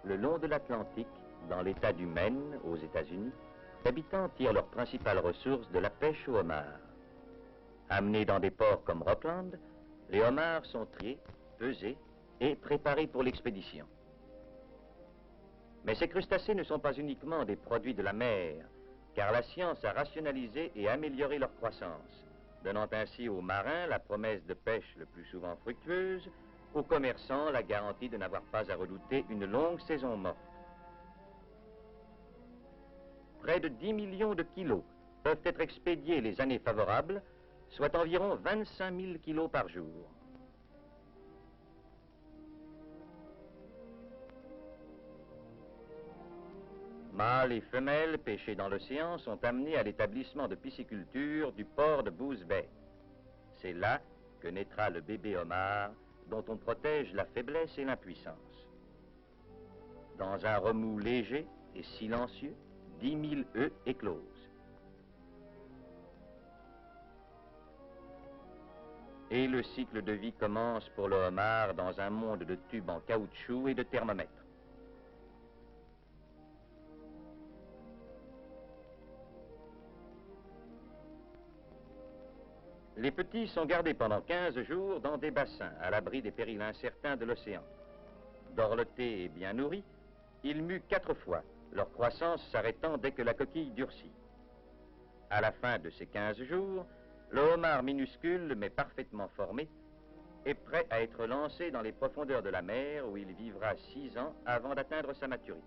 le long de l'Atlantique, dans l'État du Maine, aux États-Unis, les habitants tirent leur principale ressource de la pêche au homard. Amenés dans des ports comme Rockland, les homards sont triés, pesés et préparés pour l'expédition. Mais ces crustacés ne sont pas uniquement des produits de la mer, car la science a rationalisé et amélioré leur croissance, donnant ainsi aux marins la promesse de pêche le plus souvent fructueuse, aux commerçants la garantie de n'avoir pas à redouter une longue saison morte. Près de 10 millions de kilos peuvent être expédiés les années favorables, soit environ 25 000 kilos par jour. Mâles et femelles pêchés dans l'océan sont amenés à l'établissement de pisciculture du port de Goose Bay. C'est là que naîtra le bébé homard dont on protège la faiblesse et l'impuissance. Dans un remous léger et silencieux, 10 000 œufs éclosent. Et le cycle de vie commence pour le homard dans un monde de tubes en caoutchouc et de thermomètres. Les petits sont gardés pendant 15 jours dans des bassins à l'abri des périls incertains de l'océan. Dorlotés et bien nourris, ils muent 4 fois, leur croissance s'arrêtant dès que la coquille durcit. À la fin de ces 15 jours, le homard minuscule mais parfaitement formé est prêt à être lancé dans les profondeurs de la mer où il vivra 6 ans avant d'atteindre sa maturité.